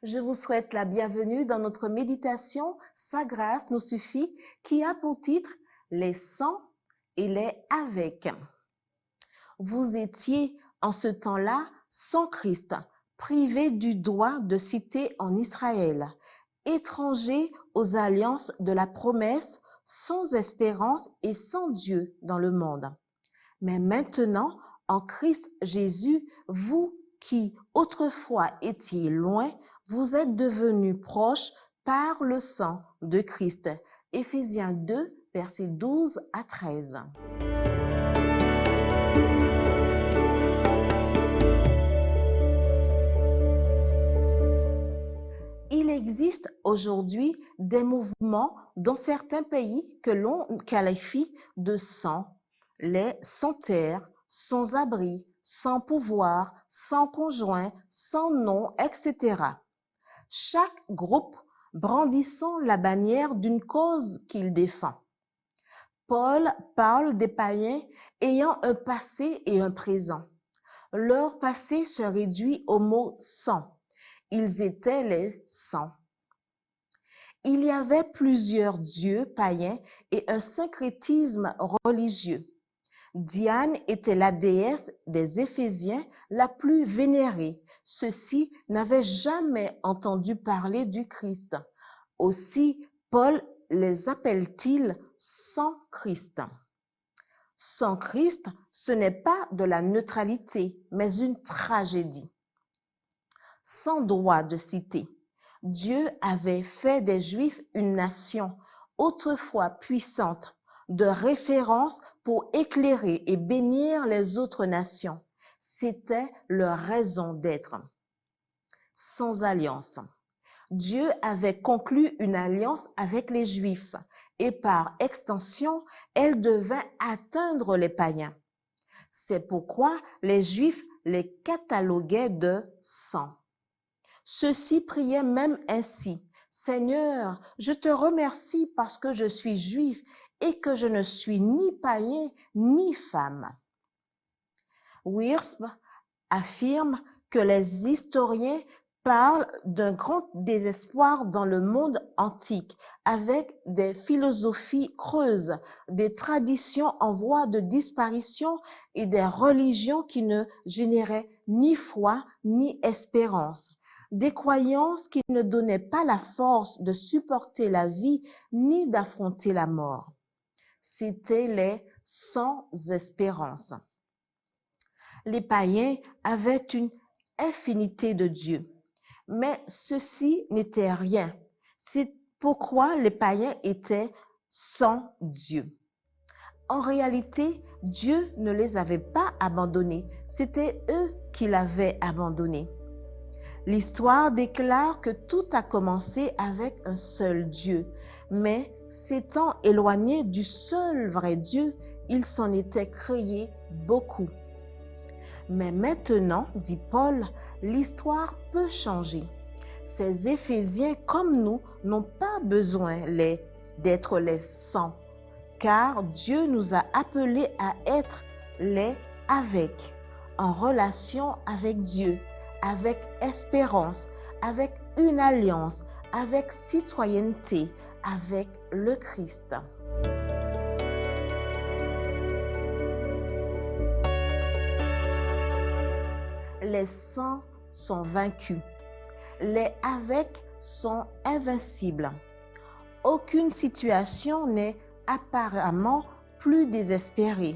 Je vous souhaite la bienvenue dans notre méditation « Sa grâce nous suffit » qui a pour titre « Les sans et les avec ». Vous étiez en ce temps-là sans Christ, privés du droit de cité en Israël, étrangers aux alliances de la promesse, sans espérance et sans Dieu dans le monde. Mais maintenant, en Christ Jésus, vous qui autrefois étiez loin, vous êtes devenus proches par le sang de Christ. Éphésiens 2, versets 12 à 13. Il existe aujourd'hui des mouvements dans certains pays que l'on qualifie de sans, les sans-terre, sans-abri, sans pouvoir, sans conjoint, sans nom, etc. Chaque groupe brandissant la bannière d'une cause qu'il défend. Paul parle des païens ayant un passé et un présent. Leur passé se réduit au mot « sans ». Ils étaient les sans. Il y avait plusieurs dieux païens et un syncrétisme religieux. Diane était la déesse des Éphésiens la plus vénérée. Ceux-ci n'avaient jamais entendu parler du Christ. Aussi, Paul les appelle-t-il sans Christ. Sans Christ, ce n'est pas de la neutralité, mais une tragédie. Sans droit de cité, Dieu avait fait des Juifs une nation, autrefois puissante, de référence pour éclairer et bénir les autres nations. C'était leur raison d'être. Sans alliance. Dieu avait conclu une alliance avec les Juifs et par extension, elle devait atteindre les païens. C'est pourquoi les Juifs les cataloguaient de sans. Ceux-ci priaient même ainsi: « Seigneur, je te remercie parce que je suis juif et que je ne suis ni païen ni femme. » Wiersbe affirme que les historiens parlent d'un grand désespoir dans le monde antique, avec des philosophies creuses, des traditions en voie de disparition et des religions qui ne généraient ni foi ni espérance. Des croyances qui ne donnaient pas la force de supporter la vie ni d'affronter la mort. C'étaient les sans espérance. Les païens avaient une infinité de dieux, mais ceci n'était rien. C'est pourquoi les païens étaient sans Dieu. En réalité, Dieu ne les avait pas abandonnés, c'était eux qui l'avaient abandonné. L'histoire déclare que tout a commencé avec un seul Dieu, mais s'étant éloigné du seul vrai Dieu, il s'en était créé beaucoup. Mais maintenant, dit Paul, l'histoire peut changer. Ces Éphésiens comme nous n'ont pas besoin d'être les sans, car Dieu nous a appelés à être les avec, en relation avec Dieu, avec espérance, avec une alliance, avec citoyenneté, avec le Christ. Les sans sont vaincus. Les avec sont invincibles. Aucune situation n'est apparemment plus désespérée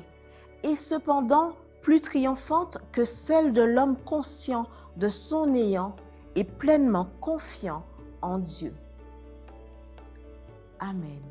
et cependant plus triomphante que celle de l'homme conscient de son néant et pleinement confiant en Dieu. Amen.